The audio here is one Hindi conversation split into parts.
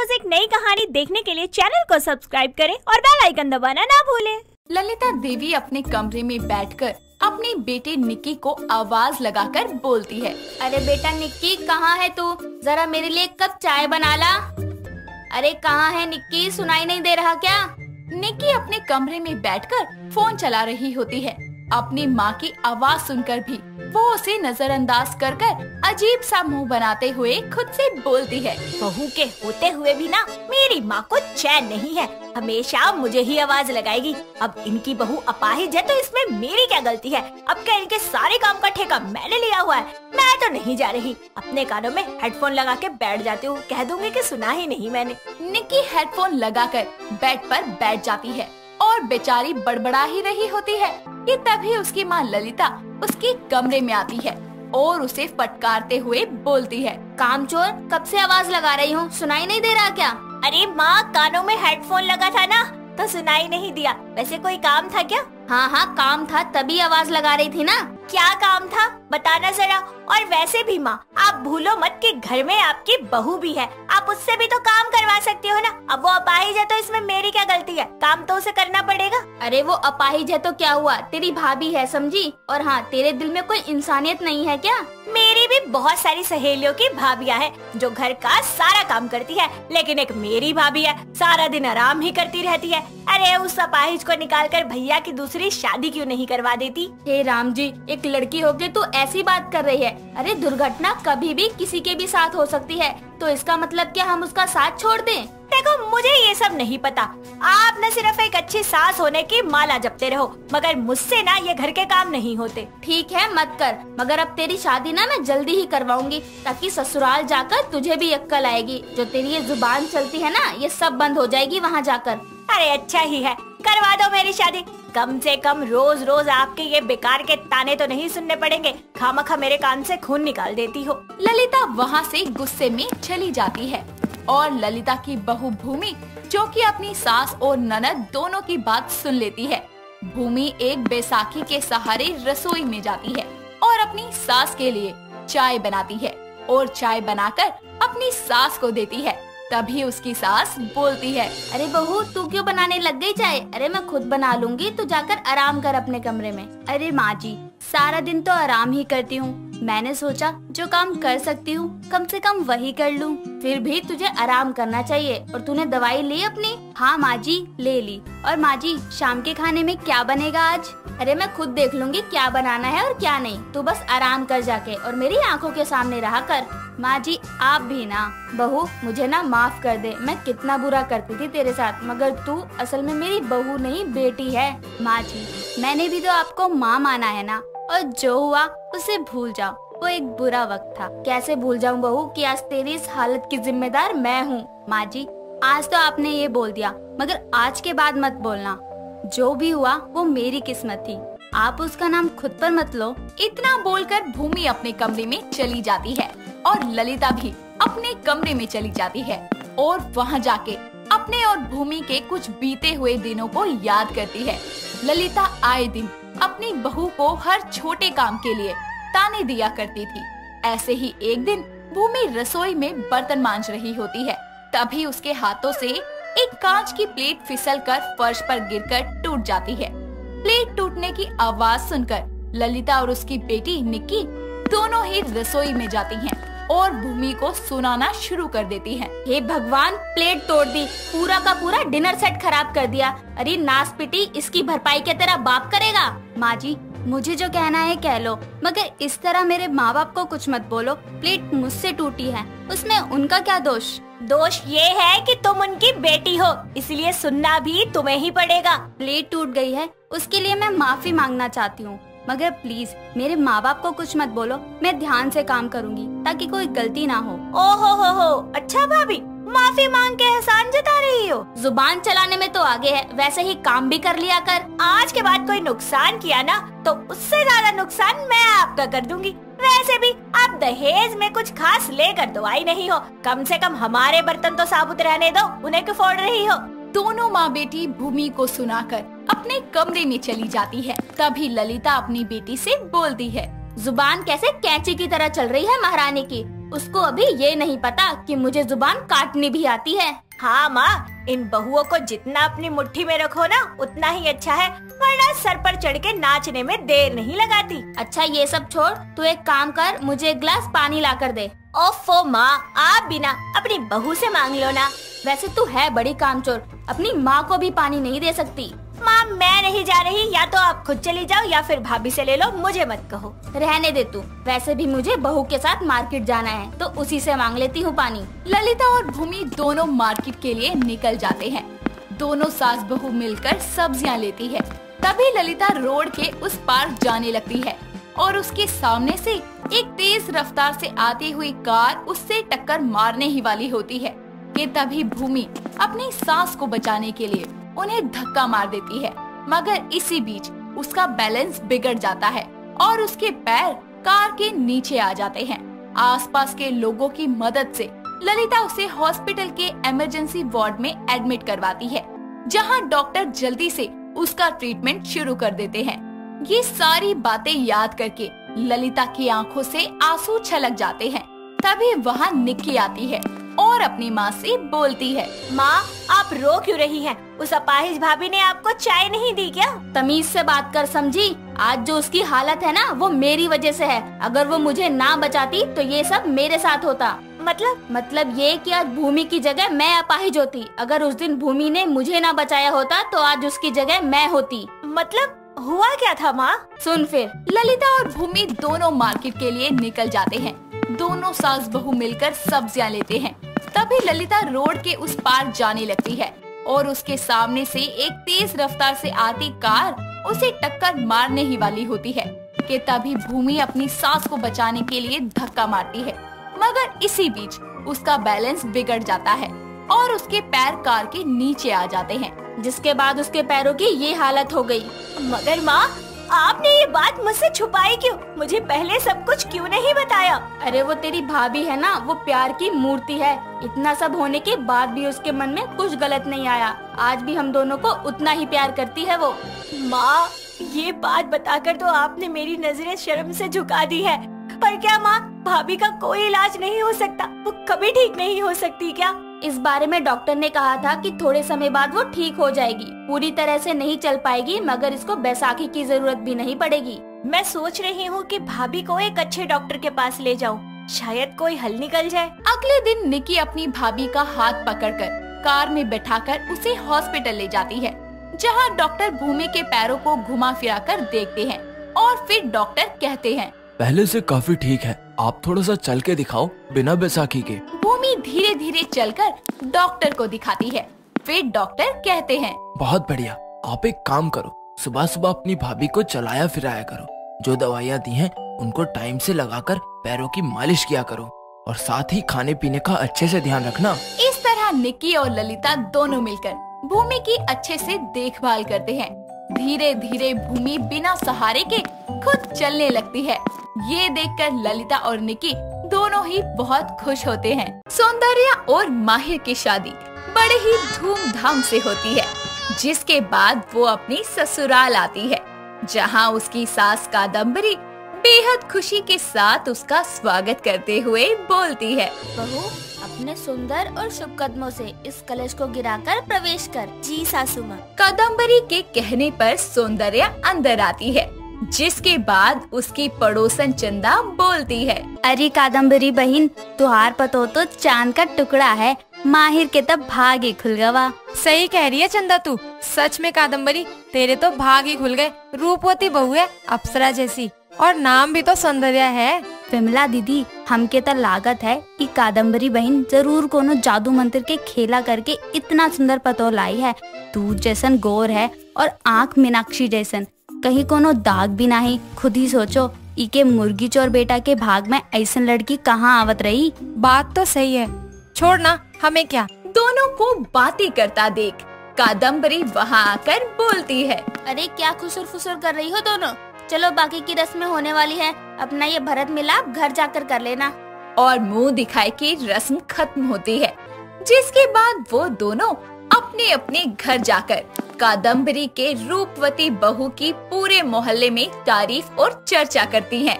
रोज एक नई कहानी देखने के लिए चैनल को सब्सक्राइब करें और बेल आइकन दबाना ना भूलें। ललिता देवी अपने कमरे में बैठकर अपने बेटे निक्की को आवाज लगाकर बोलती है। अरे बेटा निक्की, कहाँ है तू? जरा मेरे लिए एक कप चाय बना ला। अरे कहाँ है निक्की, सुनाई नहीं दे रहा क्या? निक्की अपने कमरे में बैठकर फोन चला रही होती है। अपनी माँ की आवाज सुनकर भी वो उसे नजरअंदाज कर अजीब सा मुंह बनाते हुए खुद से बोलती है। बहू के होते हुए भी ना मेरी माँ को चैन नहीं है, हमेशा मुझे ही आवाज लगाएगी। अब इनकी बहू अपाहिज है तो इसमें मेरी क्या गलती है? अब क्या इनके सारे काम का ठेका मैंने लिया हुआ है? मैं तो नहीं जा रही, अपने कानों में हेडफोन लगा के बैठ जाती हूँ, कह दूंगी कि सुना ही नहीं मैंने। निक्की हेडफोन लगाकर बेड पर बैठ जाती है और बेचारी बड़बड़ा ही रही होती है कि तभी उसकी माँ ललिता उसके कमरे में आती है और उसे फटकारते हुए बोलती है। कामचोर, कब से आवाज लगा रही हूँ, सुनाई नहीं दे रहा क्या? अरे माँ, कानों में हेडफोन लगा था ना तो सुनाई नहीं दिया। वैसे कोई काम था क्या? हाँ काम था, तभी आवाज लगा रही थी ना। क्या काम था बताना जरा। और वैसे भी माँ, आप भूलो मत कि घर में आपकी बहू भी है, आप उससे भी तो काम करवा सकती हो ना। अब वो अपाहिज है तो इसमें मेरी क्या गलती है? काम तो उसे करना पड़ेगा। अरे वो अपाहिज है तो क्या हुआ, तेरी भाभी है, समझी? और हाँ, तेरे दिल में कोई इंसानियत नहीं है क्या? मेरी भी बहुत सारी सहेलियों की भाभियां हैं जो घर का सारा काम करती है, लेकिन एक मेरी भाभी है सारा दिन आराम ही करती रहती है। अरे उस अपाहिज को निकालकर भैया की दूसरी शादी क्यों नहीं करवा देती? हे राम जी, एक लड़की होके तू ऐसी बात कर रही है? अरे दुर्घटना कभी भी किसी के भी साथ हो सकती है, तो इसका मतलब क्या हम उसका साथ छोड़ दें? देखो, मुझे ये सब नहीं पता। आप न सिर्फ एक अच्छी सास होने की माला जपते रहो, मगर मुझसे ना ये घर के काम नहीं होते। ठीक है, मत कर, मगर अब तेरी शादी ना मैं जल्दी ही करवाऊंगी, ताकि ससुराल जाकर तुझे भी अक्ल आएगी। जो तेरी ये जुबान चलती है ना, ये सब बंद हो जाएगी वहाँ जाकर। अरे अच्छा ही है, करवा दो मेरी शादी। कम से कम रोज रोज आपके ये बेकार के ताने तो नहीं सुनने पड़ेंगे। खामखा मेरे कान से खून निकाल देती हो। ललिता वहाँ से गुस्से में चली जाती है और ललिता की बहू भूमि, जो कि अपनी सास और ननद दोनों की बात सुन लेती है। भूमि एक बैसाखी के सहारे रसोई में जाती है और अपनी सास के लिए चाय बनाती है और चाय बनाकर अपनी सास को देती है। तभी उसकी सास बोलती है। अरे बहू, तू क्यों बनाने लग गई चाय? अरे मैं खुद बना लूंगी, तू जाकर आराम कर अपने कमरे में। अरे माँ जी, सारा दिन तो आराम ही करती हूँ, मैंने सोचा जो काम कर सकती हूँ कम से कम वही कर लूँ। फिर भी तुझे आराम करना चाहिए। और तूने दवाई ली अपनी? हाँ माँ जी, ले ली। और माँ जी, शाम के खाने में क्या बनेगा आज? अरे मैं खुद देख लूंगी क्या बनाना है और क्या नहीं, तू बस आराम कर जाके और मेरी आंखों के सामने रहा कर। माँ जी, आप भी ना। बहू, मुझे ना माफ कर दे, मैं कितना बुरा करती थी तेरे साथ, मगर तू असल में मेरी बहू नहीं बेटी है। माँ जी, मैंने भी तो आपको माँ माना है ना, और जो हुआ उसे भूल जाओ, वो एक बुरा वक्त था। कैसे भूल जाऊं बहू कि आज तेरी इस हालत की जिम्मेदार मैं हूँ। माँ जी, आज तो आपने ये बोल दिया, मगर आज के बाद मत बोलना। जो भी हुआ वो मेरी किस्मत थी, आप उसका नाम खुद पर मत लो। इतना बोलकर भूमि अपने कमरे में चली जाती है और ललिता भी अपने कमरे में चली जाती है और वहाँ जाके अपने और भूमि के कुछ बीते हुए दिनों को याद करती है। ललिता आए दिन अपनी बहू को हर छोटे काम के लिए ताने दिया करती थी। ऐसे ही एक दिन भूमि रसोई में बर्तन मांज रही होती है, तभी उसके हाथों से एक कांच की प्लेट फिसलकर फर्श पर गिरकर टूट जाती है। प्लेट टूटने की आवाज सुनकर ललिता और उसकी बेटी निक्की दोनों ही रसोई में जाती हैं और भूमि को सुनाना शुरू कर देती हैं। हे भगवान, प्लेट तोड़ दी, पूरा का पूरा डिनर सेट खराब कर दिया। अरे नास पिटी, इसकी भरपाई क्या तेरा बाप करेगा? माँ जी, मुझे जो कहना है कह लो, मगर इस तरह मेरे माँ बाप को कुछ मत बोलो। प्लेट मुझसे टूटी है, उसमें उनका क्या दोष? दोष ये है कि तुम उनकी बेटी हो, इसलिए सुनना भी तुम्हें ही पड़ेगा। प्लेट टूट गई है, उसके लिए मैं माफी मांगना चाहती हूँ, मगर प्लीज मेरे माँ बाप को कुछ मत बोलो। मैं ध्यान से काम करूँगी ताकि कोई गलती ना हो। ओहो हो, अच्छा भाभी, माफी मांग के एहसान जता रही हो? जुबान चलाने में तो आगे है, वैसे ही काम भी कर लिया कर। आज के बाद कोई नुकसान किया ना तो उससे ज्यादा नुकसान मैं आपका कर दूंगी। वैसे भी आप दहेज में कुछ खास लेकर तो आई नहीं हो, कम से कम हमारे बर्तन तो साबुत रहने दो, उन्हें क्यों फोड़ रही हो? दोनों माँ बेटी भूमि को सुनाकर अपने कमरे में चली जाती है। तभी ललिता अपनी बेटी से बोलती है। जुबान कैसे कैंची की तरह चल रही है महारानी की? उसको अभी ये नहीं पता कि मुझे जुबान काटनी भी आती है। हाँ माँ, इन बहुओं को जितना अपनी मुट्ठी में रखो ना उतना ही अच्छा है, वरना सर पर चढ़ के नाचने में देर नहीं लगाती। अच्छा ये सब छोड़, तू एक काम कर, मुझे एक गिलास पानी ला कर दे। ओफो माँ, आप भी ना अपनी बहू से मांग लो ना। वैसे तू है बड़ी कामचोर, अपनी माँ को भी पानी नहीं दे सकती। माँ मैं नहीं जा रही, या तो आप खुद चली जाओ या फिर भाभी से ले लो, मुझे मत कहो। रहने दे तू, वैसे भी मुझे बहू के साथ मार्केट जाना है तो उसी से मांग लेती हूँ पानी। ललिता और भूमि दोनों मार्केट के लिए निकल जाते हैं। दोनों सास बहू मिलकर सब्जियां लेती है। तभी ललिता रोड के उस पार जाने लगती है और उसके सामने से एक तेज रफ्तार से आती हुई कार उससे टक्कर मारने ही वाली होती है कि तभी भूमि अपनी सास को बचाने के लिए उन्हें धक्का मार देती है, मगर इसी बीच उसका बैलेंस बिगड़ जाता है और उसके पैर कार के नीचे आ जाते हैं। आसपास के लोगों की मदद से ललिता उसे हॉस्पिटल के इमरजेंसी वार्ड में एडमिट करवाती है, जहां डॉक्टर जल्दी से उसका ट्रीटमेंट शुरू कर देते हैं। ये सारी बातें याद करके ललिता की आंखों से आंसू छलक जाते हैं। तभी वहाँ निक्की आती है और अपनी माँ से बोलती है, माँ आप रो क्यों रही हैं? उस अपाहिज भाभी ने आपको चाय नहीं दी क्या? तमीज से बात कर समझी, आज जो उसकी हालत है ना वो मेरी वजह से है। अगर वो मुझे ना बचाती तो ये सब मेरे साथ होता। मतलब ये कि आज भूमि की जगह मैं अपाहिज होती। अगर उस दिन भूमि ने मुझे ना बचाया होता तो आज उसकी जगह मैं होती। मतलब हुआ क्या था माँ? सुन फिर। ललिता और भूमि दोनों मार्केट के लिए निकल जाते हैं। दोनों सास बहू मिलकर सब्जियां लेते हैं। तभी ललिता रोड के उस पार जाने लगती है और उसके सामने से एक तेज रफ्तार से आती कार उसे टक्कर मारने ही वाली होती है कि तभी भूमि अपनी सास को बचाने के लिए धक्का मारती है, मगर इसी बीच उसका बैलेंस बिगड़ जाता है और उसके पैर कार के नीचे आ जाते हैं, जिसके बाद उसके पैरों की ये हालत हो गई। मगर माँ आपने ये बात मुझसे छुपाई क्यों? मुझे पहले सब कुछ क्यों नहीं बताया? अरे वो तेरी भाभी है ना, वो प्यार की मूर्ति है। इतना सब होने के बाद भी उसके मन में कुछ गलत नहीं आया। आज भी हम दोनों को उतना ही प्यार करती है वो। माँ ये बात बताकर तो आपने मेरी नजरें शर्म से झुका दी है। पर क्या माँ, भाभी का कोई इलाज नहीं हो सकता? वो कभी ठीक नहीं हो सकती क्या? इस बारे में डॉक्टर ने कहा था कि थोड़े समय बाद वो ठीक हो जाएगी। पूरी तरह से नहीं चल पाएगी, मगर इसको बैसाखी की जरूरत भी नहीं पड़ेगी। मैं सोच रही हूँ कि भाभी को एक अच्छे डॉक्टर के पास ले जाऊँ, शायद कोई हल निकल जाए। अगले दिन निक्की अपनी भाभी का हाथ पकड़कर कार में बैठाकर उसे हॉस्पिटल ले जाती है, जहाँ डॉक्टर भूमि के पैरों को घुमा फिरा कर देखते हैं और फिर डॉक्टर कहते हैं, पहले से काफी ठीक है, आप थोड़ा सा चल के दिखाओ बिना बैसाखी के। भूमि धीरे धीरे चलकर डॉक्टर को दिखाती है। फिर डॉक्टर कहते हैं, बहुत बढ़िया, आप एक काम करो, सुबह सुबह अपनी भाभी को चलाया फिराया करो। जो दवाइयाँ दी हैं उनको टाइम से लगाकर पैरों की मालिश किया करो और साथ ही खाने पीने का अच्छे से ध्यान रखना। इस तरह निक्की और ललिता दोनों मिलकर भूमि की अच्छे से देखभाल करते हैं। धीरे धीरे भूमि बिना सहारे के खुद चलने लगती है। ये देखकर ललिता और निक्की दोनों ही बहुत खुश होते हैं। सौंदर्या और माहिर की शादी बड़े ही धूमधाम से होती है, जिसके बाद वो अपनी ससुराल आती है, जहां उसकी सास कादम्बरी बेहद खुशी के साथ उसका स्वागत करते हुए बोलती है, बहू अपने सुंदर और शुभ कदमों से इस कलश को गिराकर प्रवेश कर। जी सासू माँ। कादम्बरी के कहने पर सौंदर्या अंदर आती है, जिसके बाद उसकी पड़ोसन चंदा बोलती है, अरे कादम्बरी बहन, तुहार पतो तो चांद का टुकड़ा है, माहिर के तब भाग ही खुल गवा। सही कह रही है चंदा तू, सच में कादम्बरी तेरे तो भाग ही खुल गए। रूपवती बहू है अप्सरा जैसी, और नाम भी तो सौंदर्या है। विमला दीदी, हमके तो लागत है कि कादम्बरी बहन जरूर कोनो जादू मंत्र के खेला करके इतना सुंदर पतो लाई है। दूध जैसन गोर है और आँख मीनाक्षी जैसन, कहीं कोनो दाग भी नहीं। खुद ही सोचो, इके मुर्गी चोर बेटा के भाग में ऐसन लड़की कहाँ आवत रही। बात तो सही है, छोड़ ना, हमें क्या। दोनों को बातें करता देख कादम्बरी वहाँ आकर बोलती है, अरे क्या खुसुर फुसुर कर रही हो दोनों? चलो बाकी की रस्में होने वाली है, अपना ये भरत मिलाप घर जाकर कर लेना। और मुंह दिखाए की रस्म खत्म होती है, जिसके बाद वो दोनों अपने अपने घर जाकर कादम्बरी के रूपवती बहू की पूरे मोहल्ले में तारीफ और चर्चा करती हैं।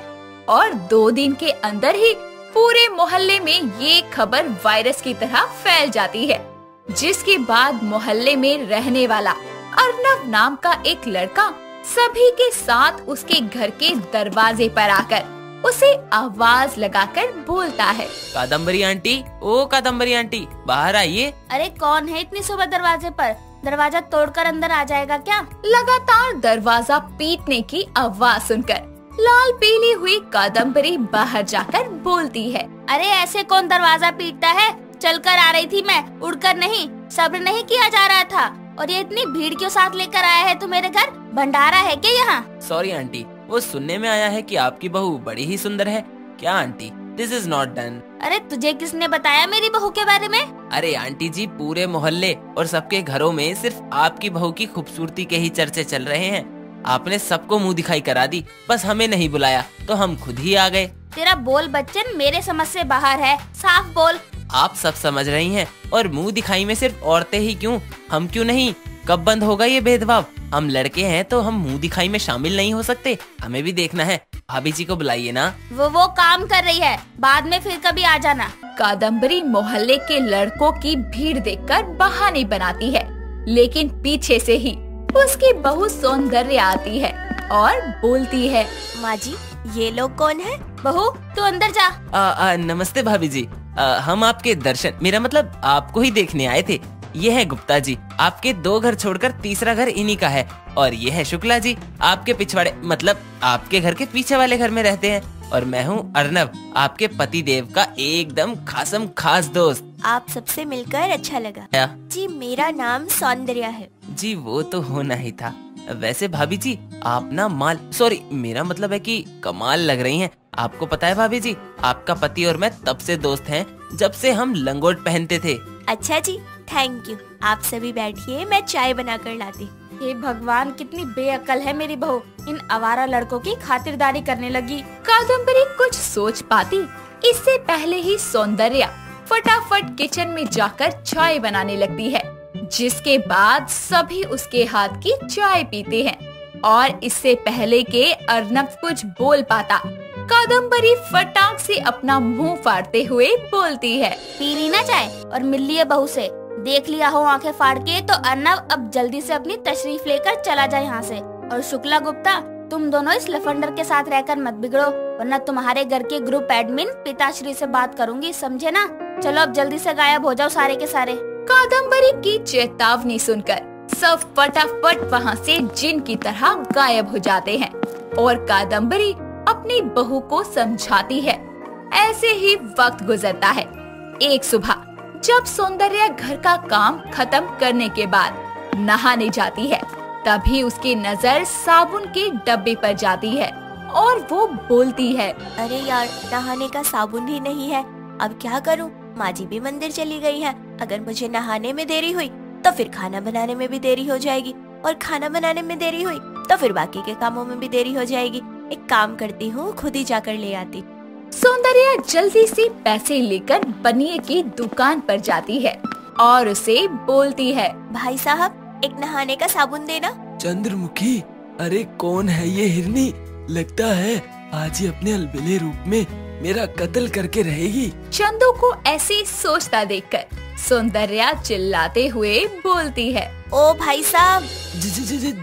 और 2 दिन के अंदर ही पूरे मोहल्ले में ये खबर वायरस की तरह फैल जाती है, जिसके बाद मोहल्ले में रहने वाला अर्नव नाम का एक लड़का सभी के साथ उसके घर के दरवाजे पर आकर उसे आवाज लगाकर बोलता है, कादम्बरी आंटी, ओ कादम्बरी आंटी, बाहर आइए। अरे कौन है इतनी सुबह दरवाजे पर? दरवाजा तोड़कर अंदर आ जाएगा क्या? लगातार दरवाजा पीटने की आवाज सुनकर लाल पीली हुई कादम्बरी बाहर जाकर बोलती है, अरे ऐसे कौन दरवाजा पीटता है? चलकर आ रही थी मैं, उड़कर नहीं। सब्र नहीं किया जा रहा था। और ये इतनी भीड़ क्यों साथ लेकर आया है तू मेरे घर? भंडारा है क्या यहाँ? सॉरी आंटी, वो सुनने में आया है कि आपकी बहू बड़ी ही सुंदर है। क्या aunty, this is not done. अरे तुझे किसने बताया मेरी बहू के बारे में? अरे आंटी जी, पूरे मोहल्ले और सबके घरों में सिर्फ आपकी बहू की खूबसूरती के ही चर्चे चल रहे हैं। आपने सबको मुंह दिखाई करा दी, बस हमें नहीं बुलाया तो हम खुद ही आ गए। तेरा बोल बच्चन मेरे समझ से बाहर है, साफ बोल। आप सब समझ रही हैं, और मुंह दिखाई में सिर्फ औरतें ही क्यों, हम क्यों नहीं? कब बंद होगा ये भेदभाव? हम लड़के हैं तो हम मुंह दिखाई में शामिल नहीं हो सकते? हमें भी देखना है। भाभी जी को बुलाइए ना। वो काम कर रही है, बाद में फिर कभी आ जाना। कादम्बरी मोहल्ले के लड़कों की भीड़ देखकर बहाने बनाती है, लेकिन पीछे से ही उसकी बहू सौंदर्य आती है और बोलती है, माँ जी, ये लोग कौन है? बहू तू अंदर जा। नमस्ते भाभी जी, हम आपके दर्शन, मेरा मतलब आपको ही देखने आए थे। ये है गुप्ता जी, आपके 2 घर छोड़कर तीसरा घर इन्हीं का है। और ये है शुक्ला जी, आपके पिछवाड़े मतलब आपके घर के पीछे वाले घर में रहते हैं। और मैं हूँ अर्नव, आपके पति देव का एकदम खासम खास दोस्त। आप सबसे मिलकर अच्छा लगा। जी मेरा नाम सौंदर्या है। जी वो तो होना ही था। वैसे भाभी जी, आप ना मेरा मतलब है कि कमाल लग रही हैं। आपको पता है भाभी जी, आपका पति और मैं तब से दोस्त हैं जब से हम लंगोट पहनते थे। अच्छा जी, थैंक यू। आप सभी बैठिए, मैं चाय बनाकर लाती। हे भगवान, कितनी बेअकल है मेरी बहू, इन आवारा लड़कों की खातिरदारी करने लगी। कादम्बरी कुछ सोच पाती इससे पहले ही सौंदर्या फटाफट किचन में जाकर चाय बनाने लगती है, जिसके बाद सभी उसके हाथ की चाय पीते हैं। और इससे पहले के अर्नव कुछ बोल पाता, कादम्बरी फटाक से अपना मुंह फाड़ते हुए बोलती है, पी ली ना चाय और मिल लिया बहू से? देख लिया हो आंखें फाड़ के, तो अर्नव अब जल्दी से अपनी तशरीफ लेकर चला जाए यहाँ से। और शुक्ला गुप्ता, तुम दोनों इस लफंडर के साथ रहकर मत बिगड़ो, वरना तुम्हारे घर के ग्रुप एडमिन पिताश्री से बात करूंगी, समझे ना? चलो अब जल्दी से गायब हो जाओ सारे के सारे। कादम्बरी की चेतावनी सुनकर सब फटाफट वहाँ से जिन की तरह गायब हो जाते हैं और कादम्बरी अपनी बहू को समझाती है। ऐसे ही वक्त गुजरता है। एक सुबह जब सौंदर्या घर का काम खत्म करने के बाद नहाने जाती है, तभी उसकी नजर साबुन के डब्बे पर जाती है और वो बोलती है, अरे यार, नहाने का साबुन ही नहीं है, अब क्या करूं? माँ जी भी मंदिर चली गई है। अगर मुझे नहाने में देरी हुई तो फिर खाना बनाने में भी देरी हो जाएगी, और खाना बनाने में देरी हुई तो फिर बाकी के कामों में भी देरी हो जाएगी। एक काम करती हूँ, खुद ही जाकर ले आती। सौंदर्या जल्दी से पैसे लेकर बनिए की दुकान पर जाती है और उसे बोलती है, भाई साहब, एक नहाने का साबुन देना। चंद्रमुखी, अरे कौन है ये हिरनी? लगता है आज ही अपने अलबेले रूप में मेरा कत्ल करके रहेगी। चंदू को ऐसे सोचता देखकर सौंदर्या चिल्लाते हुए बोलती है, ओ भाई साहब।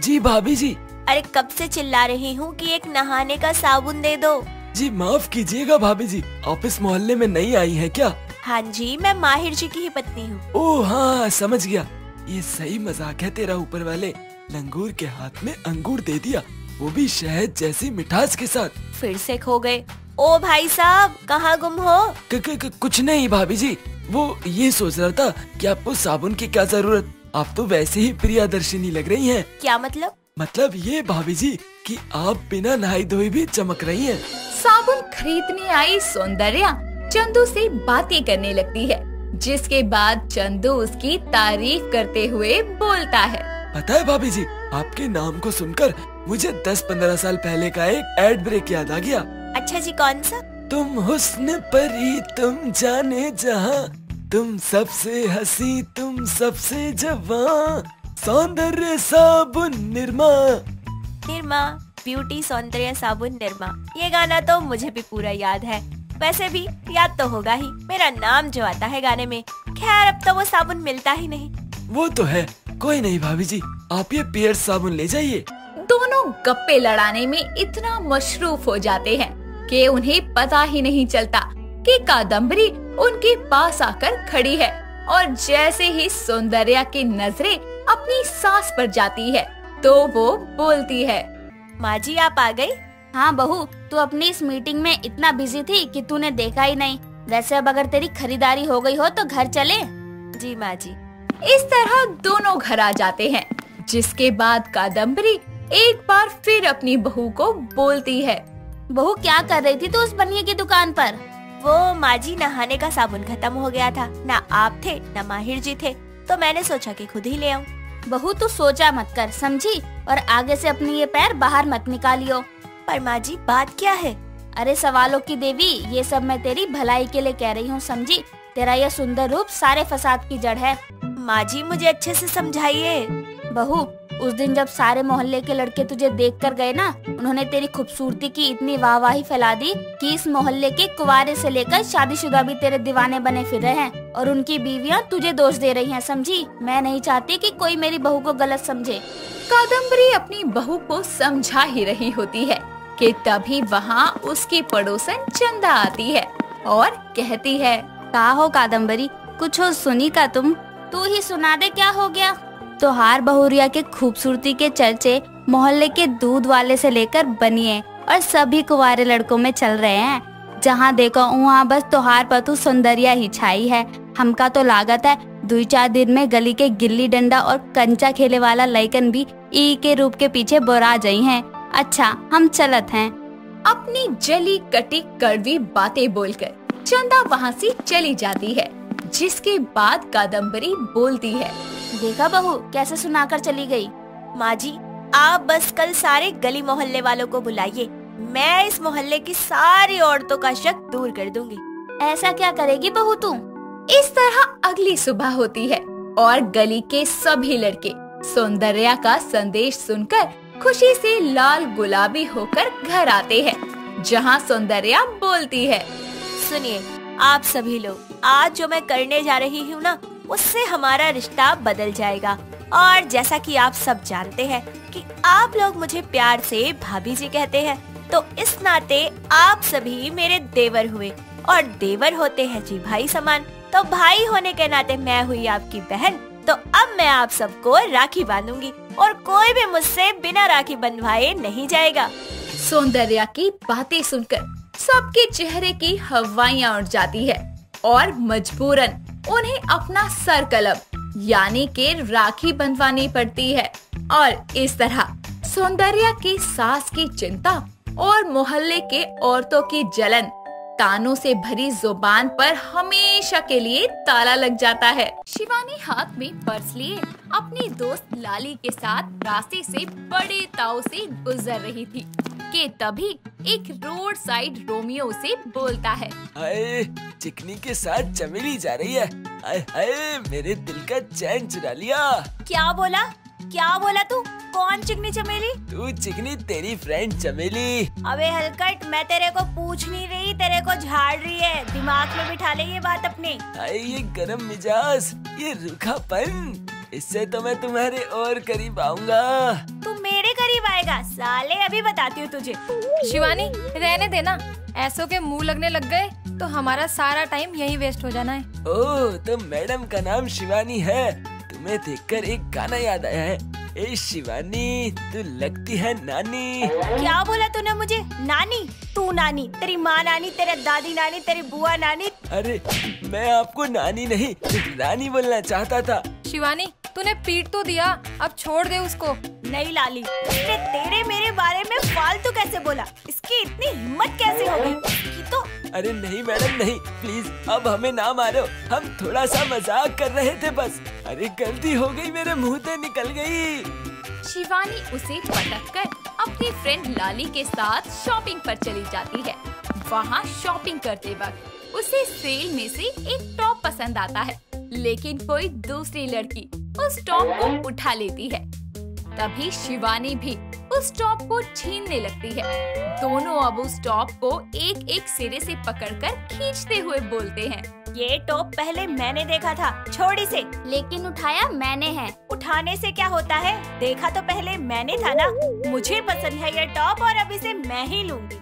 जी भाभी जी। अरे कब से चिल्ला रही हूँ कि एक नहाने का साबुन दे दो। जी माफ कीजिएगा भाभी जी, आप इस मोहल्ले में नई आई हैं क्या? हाँ जी, मैं माहिर जी की ही पत्नी हूँ। ओह हाँ, समझ गया। ये सही मजाक है तेरा, ऊपर वाले लंगूर के हाथ में अंगूर दे दिया, वो भी शहद जैसी मिठास के साथ। फिर से खो गए। ओ भाई साहब, कहाँ गुम हो? कुछ नहीं भाभी जी, वो ये सोच रहा था कि आपको साबुन की क्या जरूरत, आप तो वैसे ही प्रियदर्शिनी लग रही हैं। क्या मतलब? मतलब ये भाभी जी कि आप बिना नहाई धोई भी चमक रही हैं। साबुन खरीदने आई सौंदर्या चंदू से बातें करने लगती है, जिसके बाद चंदू उसकी तारीफ करते हुए बोलता है, पता है भाभी जी, आपके नाम को सुनकर मुझे 10-15 साल पहले का एक एड ब्रेक याद आ गया। अच्छा जी, कौन सा? तुम हुस्न परी तुम जाने जहां, तुम सबसे हंसी तुम सबसे जवां, सौंदर्य साबुन निरमा। निरमा, ब्यूटी सौंदर्य साबुन निरमा, ये गाना तो मुझे भी पूरा याद है। वैसे भी याद तो होगा ही, मेरा नाम जो आता है गाने में। खैर अब तो वो साबुन मिलता ही नहीं। वो तो है, कोई नहीं भाभी जी, आप ये पियर्स साबुन ले जाइए। दोनों गप्पे लड़ाने में इतना मशरूफ हो जाते हैं कि उन्हें पता ही नहीं चलता कि कादम्बरी उनके पास आकर खड़ी है। और जैसे ही सौंदर्या की नजरें अपनी सास पर जाती है तो वो बोलती है, माँ जी आप आ गई? हाँ बहू, तू अपनी इस मीटिंग में इतना बिजी थी कि तूने देखा ही नहीं। वैसे अब अगर तेरी खरीदारी हो गई हो तो घर चले। जी माँ जी। इस तरह दोनों घर आ जाते हैं, जिसके बाद कादम्बरी एक बार फिर अपनी बहू को बोलती है, बहू क्या कर रही थी तू उस बनिए की दुकान पर? वो माँ जी नहाने का साबुन खत्म हो गया था, ना आप थे ना माहिर जी थे, तो मैंने सोचा कि खुद ही ले आऊं। बहू तू सोचा मत कर, समझी? और आगे से अपनी ये पैर बाहर मत निकालियो। पर माँ जी बात क्या है? अरे सवालों की देवी, ये सब मैं तेरी भलाई के लिए कह रही हूँ, समझी? तेरा यह सुंदर रूप सारे फसाद की जड़ है। माँ जी मुझे अच्छे से समझाइए। बहू, उस दिन जब सारे मोहल्ले के लड़के तुझे देख कर गए ना, उन्होंने तेरी खूबसूरती की इतनी वाहवाही फैला दी कि इस मोहल्ले के कुंवारे से लेकर शादीशुदा भी तेरे दीवाने बने फिर रहे हैं और उनकी बीवियां तुझे दोष दे रही हैं, समझी? मैं नहीं चाहती कि कोई मेरी बहू को गलत समझे। कादम्बरी अपनी बहू को समझा ही रही होती है कि तभी वहाँ उसकी पड़ोसन चंदा आती है और कहती है, कहा हो कादम्बरी, कुछ हो सुनी का तुम? तू ही सुना दे, क्या हो गया? तोहार बहुरिया के खूबसूरती के चर्चे मोहल्ले के दूध वाले से लेकर बनिए और सभी कुंवारे लड़कों में चल रहे हैं। जहाँ देखो वहाँ बस तोहार पतु सौंदर्या ही छाई है। हमका तो लागत है 2-4 दिन में गली के गिल्ली डंडा और कंचा खेले वाला लइकन भी ई के रूप के पीछे बोरा जाई हैं। अच्छा हम चलत हैं। अपनी जली कटी कड़वी बातें बोलकर चंदा वहाँ से चली जाती है, जिसके बाद कादम्बरी बोलती है, देखा बहू कैसे सुनाकर चली गई। माँ जी आप बस कल सारे गली मोहल्ले वालों को बुलाइए, मैं इस मोहल्ले की सारी औरतों का शक दूर कर दूंगी। ऐसा क्या करेगी बहू तू? इस तरह अगली सुबह होती है और गली के सभी लड़के सौंदर्या का संदेश सुनकर खुशी से लाल गुलाबी होकर घर आते हैं, जहाँ सौंदर्या बोलती है, सुनिए आप सभी लोग, आज जो मैं करने जा रही हूँ ना, उससे हमारा रिश्ता बदल जाएगा। और जैसा कि आप सब जानते हैं कि आप लोग मुझे प्यार से भाभी जी कहते हैं, तो इस नाते आप सभी मेरे देवर हुए और देवर होते हैं जी भाई समान। तो भाई होने के नाते मैं हुई आपकी बहन, तो अब मैं आप सबको राखी बांधूंगी और कोई भी मुझसे बिना राखी बंधवाए नहीं जाएगा। सौंदर्या की बातें सुनकर सबके चेहरे की हवाइयाँ उड़ जाती है और मजबूरन उन्हें अपना सर कलम यानी कि राखी बंधवानी पड़ती है। और इस तरह सौंदर्या की सास की चिंता और मोहल्ले के औरतों की जलन तानों से भरी जुबान पर हमेशा के लिए ताला लग जाता है। शिवानी हाथ में पर्स लिए अपनी दोस्त लाली के साथ रास्ते से बड़े ताव से गुजर रही थी कि तभी एक रोड साइड रोमियो से बोलता है, हाय चिकनी के साथ चमेली जा रही है, हाय हाय मेरे दिल का चैन चुरा लिया। क्या बोला तू? कौन चिकनी चमेली? तू चिकनी, तेरी फ्रेंड चमेली। अबे हलकट, मैं तेरे को पूछ नहीं रही, तेरे को झाड़ रही है। दिमाग में बिठा ले ये बात अपने। हाय ये गरम मिजाज, ये रूखापन, इससे तो मैं तुम्हारे और करीब आऊंगा। तू मेरे करीब आएगा साले, अभी बताती हूँ तुझे। शिवानी रहने देना, ऐसों के मुंह लगने लग गए तो हमारा सारा टाइम यही वेस्ट हो जाना है। ओह तो मैडम का नाम शिवानी है, तुम्हें देखकर एक गाना याद आया है। ए शिवानी तू लगती है नानी। क्या बोला तूने मुझे? नानी? तू नानी, तेरी माँ नानी, तेरे दादी नानी, तेरी बुआ नानी। अरे मैं आपको नानी नहीं रानी बोलना चाहता था। शिवानी तूने पीट तो दिया, अब छोड़ दे उसको। नहीं लाली, उसने तेरे मेरे बारे में फालतू कैसे बोला? इसकी इतनी हिम्मत कैसे हो गई? इसकी तो। अरे नहीं मैडम नहीं, प्लीज अब हमें ना मारो, हम थोड़ा सा मजाक कर रहे थे बस। अरे गलती हो गई, मेरे मुंह से निकल गई। शिवानी उसे पटक कर अपनी फ्रेंड लाली के साथ शॉपिंग पर चली जाती है। वहाँ शॉपिंग करते वक्त उसे सेल में से एक टॉप पसंद आता है, लेकिन कोई दूसरी लड़की उस टॉप को उठा लेती है। तभी शिवानी भी उस टॉप को छीनने लगती है। दोनों अब उस टॉप को एक एक सिरे से पकड़कर खींचते हुए बोलते हैं, ये टॉप पहले मैंने देखा था, छोड़ी से। लेकिन उठाया मैंने है। उठाने से क्या होता है, देखा तो पहले मैंने था ना। मुझे पसंद है ये टॉप और अब इसे मैं ही लूंगी।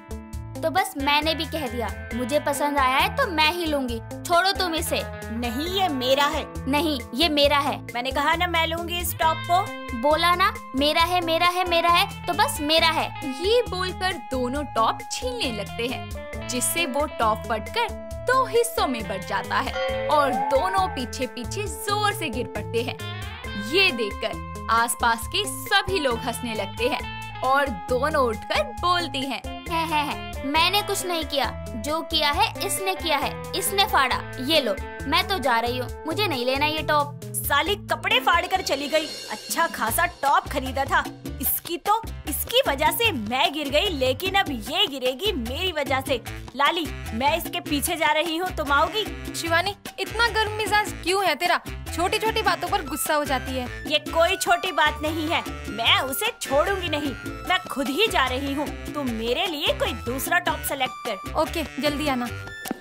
तो बस मैंने भी कह दिया, मुझे पसंद आया है तो मैं ही लूंगी। छोड़ो तुम इसे। नहीं, ये मेरा है। नहीं, ये मेरा है। मैंने कहा ना मैं लूंगी इस टॉप को। बोला ना, मेरा है मेरा है मेरा है, तो बस मेरा है। ये बोलकर दोनों टॉप छीनने लगते हैं, जिससे वो टॉप फटकर 2 हिस्सों में बट जाता है और दोनों पीछे पीछे जोर से गिर पड़ते हैं। ये देखकर आसपास के सभी लोग हंसने लगते हैं और दोनों उठकर बोलती हैं, है। मैंने कुछ नहीं किया, जो किया है इसने किया है, इसने फाड़ा। ये लो, मैं तो जा रही हूँ, मुझे नहीं लेना ये टॉप। साली कपड़े फाड़ कर चली गई। अच्छा खासा टॉप खरीदा था, इसकी वजह से मैं गिर गई, लेकिन अब ये गिरेगी मेरी वजह से। लाली, मैं इसके पीछे जा रही हूँ, तुम आओगी? शिवानी, इतना गर्म मिजाज क्यों है तेरा? छोटी छोटी बातों पर गुस्सा हो जाती है। ये कोई छोटी बात नहीं है, मैं उसे छोड़ूंगी नहीं। मैं खुद ही जा रही हूँ, तुम मेरे लिए कोई दूसरा टॉप सेलेक्ट कर। ओके, जल्दी आना।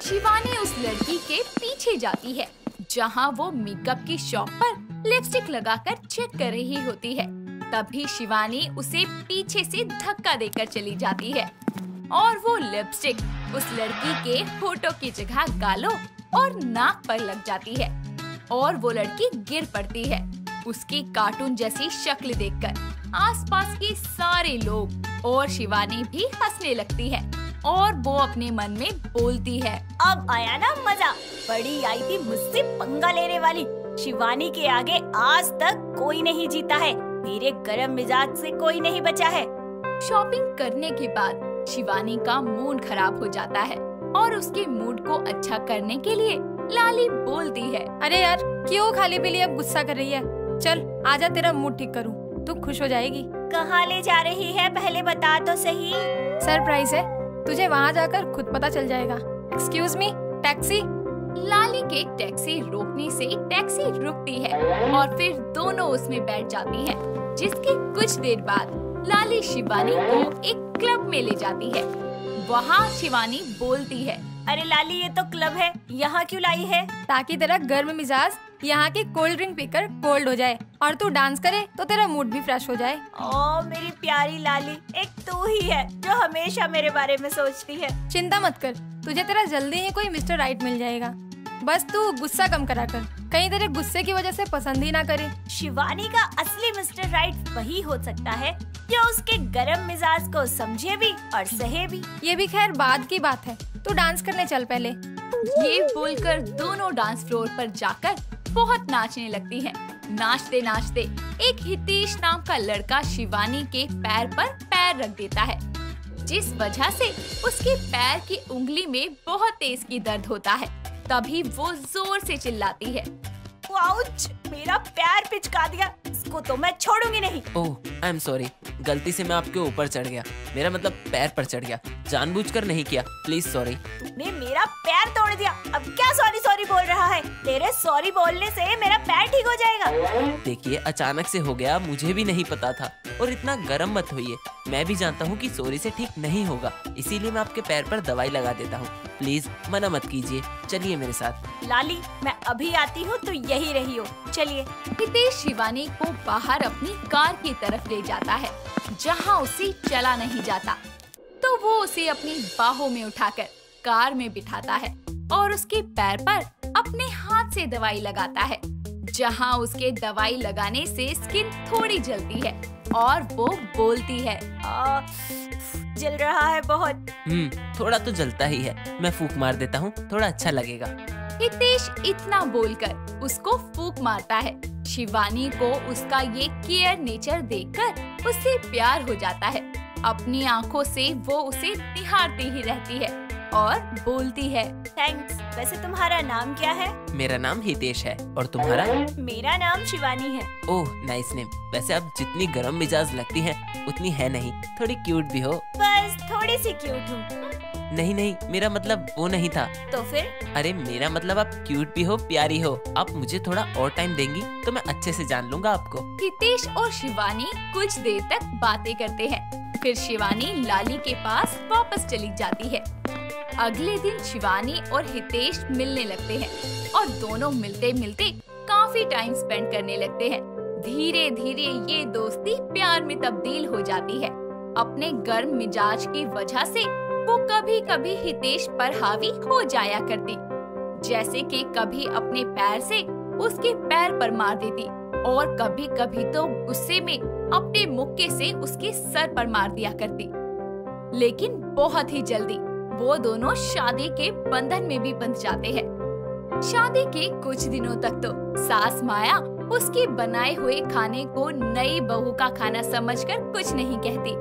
शिवानी उस लड़की के पीछे जाती है, जहाँ वो मेकअप की शॉप पर लिपस्टिक लगाकर चेक कर रही होती है। तभी शिवानी उसे पीछे से धक्का देकर चली जाती है और वो लिपस्टिक उस लड़की के होठों की जगह गालों और नाक पर लग जाती है और वो लड़की गिर पड़ती है। उसकी कार्टून जैसी शक्ल देखकर आसपास के सारे लोग और शिवानी भी हंसने लगती है और वो अपने मन में बोलती है, अब आया ना मजा। बड़ी आई थी मुझसे पंगा लेने वाली। शिवानी के आगे आज तक कोई नहीं जीता है। मेरे गरम मिजाज से कोई नहीं बचा है। शॉपिंग करने के बाद शिवानी का मूड खराब हो जाता है और उसके मूड को अच्छा करने के लिए लाली बोलती है, अरे यार, क्यों खाली पीली अब गुस्सा कर रही है? चल आजा, तेरा मूड ठीक करूं, तू खुश हो जाएगी। कहाँ ले जा रही है, पहले बता तो सही। सरप्राइज है, तुझे वहाँ जाकर खुद पता चल जाएगा। Excuse me, taxi. लाली के टैक्सी रोकने से टैक्सी रुकती है और फिर दोनों उसमें बैठ जाती हैं। जिसके कुछ देर बाद लाली शिवानी को एक क्लब में ले जाती है। वहाँ शिवानी बोलती है, अरे लाली, ये तो क्लब है, यहाँ क्यों लाई है? ताकि तेरा गर्म मिजाज यहाँ की कोल्ड ड्रिंक पीकर कोल्ड हो जाए और तू डांस करे तो तेरा मूड भी फ्रेश हो जाए। ओ मेरी प्यारी लाली, एक तू ही है जो हमेशा मेरे बारे में सोचती है। चिंता मत कर, तुझे तेरा जल्दी ही कोई मिस्टर राइट मिल जाएगा। बस तू गुस्सा कम करा कर, कहीं तेरे गुस्से की वजह से पसंद ही ना करे। शिवानी का असली मिस्टर राइट वही हो सकता है जो उसके गरम मिजाज को समझे भी और सहे भी। ये भी खैर बाद की बात है, तू डांस करने चल पहले। ये बोलकर दोनों डांस फ्लोर पर जाकर बहुत नाचने लगती हैं। नाचते नाचते एक हितेश नाम का लड़का शिवानी के पैर पर पैर रख देता है, जिस वजह से उसके पैर की उंगली में बहुत तेज की दर्द होता है। तभी वो जोर से चिल्लाती है, आउच! मेरा पैर पिचका दिया, इसको तो मैं छोड़ूंगी नहीं। ओह, आई एम सॉरी, गलती से मैं आपके ऊपर चढ़ गया, मेरा मतलब पैर पर चढ़ गया, जानबूझकर नहीं किया, प्लीज सॉरी। तूने मेरा पैर तोड़ दिया, अब क्या सॉरी सॉरी बोल रहा है? तेरे सॉरी बोलने से मेरा पैर ठीक हो जाएगा। देखिए, अचानक से हो गया, मुझे भी नहीं पता था, और इतना गर्म मत होइए, मैं भी जानता हूँ कि सॉरी से ठीक नहीं होगा, इसीलिए मैं आपके पैर पर दवाई लगा देता हूँ, प्लीज मना मत कीजिए, चलिए मेरे साथ। लाली, मैं अभी आती हूँ, तो यही रही हो, चलिए। हितेश शिवानी को बाहर अपनी कार की तरफ ले जाता है, जहाँ उसे चला नहीं जाता। तो वो उसे अपनी बाहों में उठाकर कार में बिठाता है और उसके पैर पर अपने हाथ से दवाई लगाता है, जहाँ उसके दवाई लगाने से स्किन थोड़ी जलती है और वो बोलती है, जल रहा है बहुत। थोड़ा तो जलता ही है, मैं फूंक मार देता हूँ, थोड़ा अच्छा लगेगा। हितेश इतना बोलकर उसको फूंक मारता है। शिवानी को उसका ये केयर नेचर देखकर उससे प्यार हो जाता है। अपनी आंखों से वो उसे निहारती ही रहती है और बोलती है, थैंक्स। वैसे तुम्हारा नाम क्या है? मेरा नाम हितेश है, और तुम्हारा? मेरा नाम शिवानी है। ओह, नाइस नेम। वैसे आप जितनी गरम मिजाज लगती हैं, उतनी है नहीं, थोड़ी क्यूट भी हो। बस थोड़ी सी क्यूट हूँ। नहीं नहीं, मेरा मतलब वो नहीं था। तो फिर? अरे मेरा मतलब आप क्यूट भी हो, प्यारी हो। आप मुझे थोड़ा और टाइम देंगी तो मैं अच्छे से जान लूंगा आपको। हितेश और शिवानी कुछ देर तक बातें करते हैं। फिर शिवानी लाली के पास वापस चली जाती है। अगले दिन शिवानी और हितेश मिलने लगते हैं और दोनों मिलते मिलते काफी टाइम स्पेंड करने लगते हैं। धीरे धीरे ये दोस्ती प्यार में तब्दील हो जाती है। अपने गर्म मिजाज की वजह से वो कभी कभी हितेश पर हावी हो जाया करती, जैसे कि कभी अपने पैर से उसके पैर पर मार देती और कभी कभी तो गुस्से में अपने मुक्के से उसके सर पर मार दिया करती। लेकिन बहुत ही जल्दी वो दोनों शादी के बंधन में भी बंध जाते हैं। शादी के कुछ दिनों तक तो सास माया उसके बनाए हुए खाने को नई बहू का खाना समझकर कुछ नहीं कहती,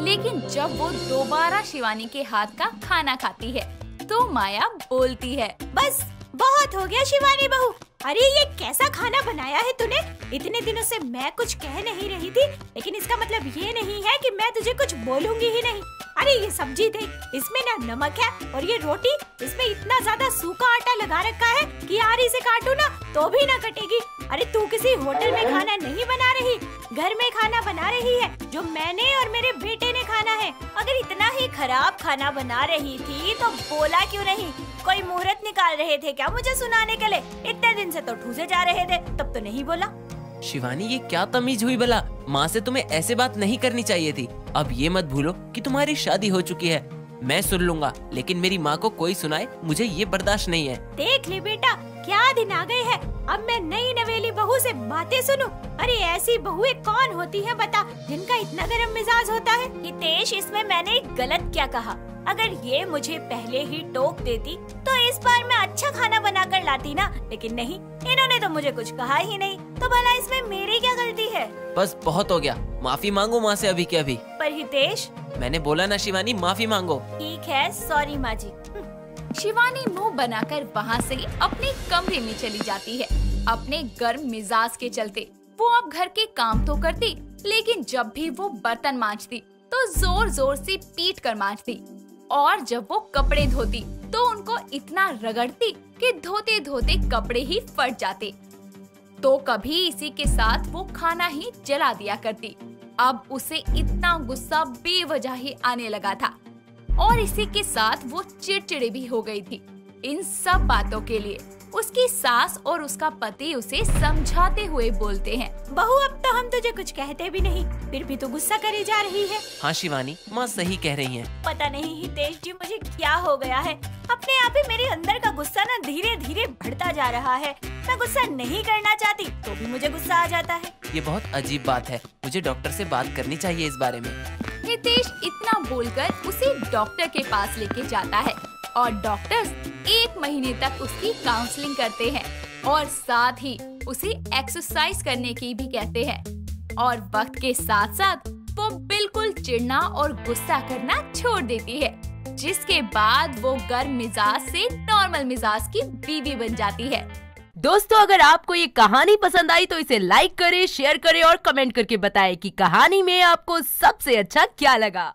लेकिन जब वो दोबारा शिवानी के हाथ का खाना खाती है तो माया बोलती है, बस बहुत हो गया शिवानी बहू। अरे ये कैसा खाना बनाया है तूने? इतने दिनों से मैं कुछ कह नहीं रही थी, लेकिन इसका मतलब ये नहीं है कि मैं तुझे कुछ बोलूंगी ही नहीं। अरे ये सब्जी देख, इसमें ना नमक है, और ये रोटी, इसमें इतना ज्यादा सूखा आटा लगा रखा है कि आरी से काटू ना तो भी ना कटेगी। अरे तू किसी होटल में खाना नहीं बना रही, घर में खाना बना रही है जो मैंने और मेरे बेटे ने खाना है। अगर इतना ही खराब खाना बना रही थी तो बोला क्यों नहीं? कोई मुहूर्त निकाल रहे थे क्या मुझे सुनाने के लिए? इतने दिन से तो ठूसे जा रहे थे, तब तो नहीं बोला। शिवानी ये क्या तमीज हुई भला? माँ से तुम्हें ऐसे बात नहीं करनी चाहिए थी। अब ये मत भूलो कि तुम्हारी शादी हो चुकी है। मैं सुन लूंगा, लेकिन मेरी माँ को कोई सुनाए मुझे ये बर्दाश्त नहीं है। देख ले बेटा, क्या दिन आ गए हैं। अब मैं नई नवेली बहू से बातें सुनूं? अरे ऐसी बहुएं कौन होती हैं बता, जिनका इतना गर्म मिजाज होता है? हितेश, इसमें मैंने गलत क्या कहा? अगर ये मुझे पहले ही टोक देती तो इस बार मैं अच्छा खाना बना कर लाती ना, लेकिन नहीं, इन्होंने तो मुझे कुछ कहा ही नहीं। तो भला इसमें मेरी क्या गलती है? बस बहुत हो गया, माफी मांगो माँ से अभी के अभी। पर हितेश, मैंने बोला ना शिवानी, माफी मांगो। ठीक है, सॉरी माँ जी। शिवानी मुंह बनाकर वहाँ से अपने कमरे में चली जाती है। अपने गर्म मिजाज के चलते वो अब घर के काम तो करती, लेकिन जब भी वो बर्तन मांजती तो जोर जोर से पीट कर मांजती, और जब वो कपड़े धोती तो उनको इतना रगड़ती कि धोते धोते कपड़े ही फट जाते। तो कभी इसी के साथ वो खाना ही जला दिया करती। अब उसे इतना गुस्सा बेवजह ही आने लगा था, और इसी के साथ वो चिड़चिड़ी भी हो गई थी। इन सब बातों के लिए उसकी सास और उसका पति उसे समझाते हुए बोलते हैं, बहू अब तो हम तुझे कुछ कहते भी नहीं, फिर भी तू गुस्सा करे जा रही है। हाँ शिवानी, माँ सही कह रही हैं। पता नहीं हितेश जी मुझे क्या हो गया है, अपने आप ही मेरे अंदर का गुस्सा ना धीरे धीरे बढ़ता जा रहा है। मैं गुस्सा नहीं करना चाहती तो भी मुझे गुस्सा आ जाता है। ये बहुत अजीब बात है, मुझे डॉक्टर से बात करनी चाहिए इस बारे में। हितेश इतना बोलकर उसे डॉक्टर के पास लेके जाता है, और डॉक्टर्स 1 महीने तक उसकी काउंसलिंग करते हैं और साथ ही उसे एक्सरसाइज करने की भी कहते हैं। और वक्त के साथ साथ वो बिल्कुल चिढ़ना और गुस्सा करना छोड़ देती है, जिसके बाद वो गर्म मिजाज से नॉर्मल मिजाज की बीवी बन जाती है। दोस्तों, अगर आपको ये कहानी पसंद आई तो इसे लाइक करें, शेयर करें और कमेंट करके बताएं कि कहानी में आपको सबसे अच्छा क्या लगा।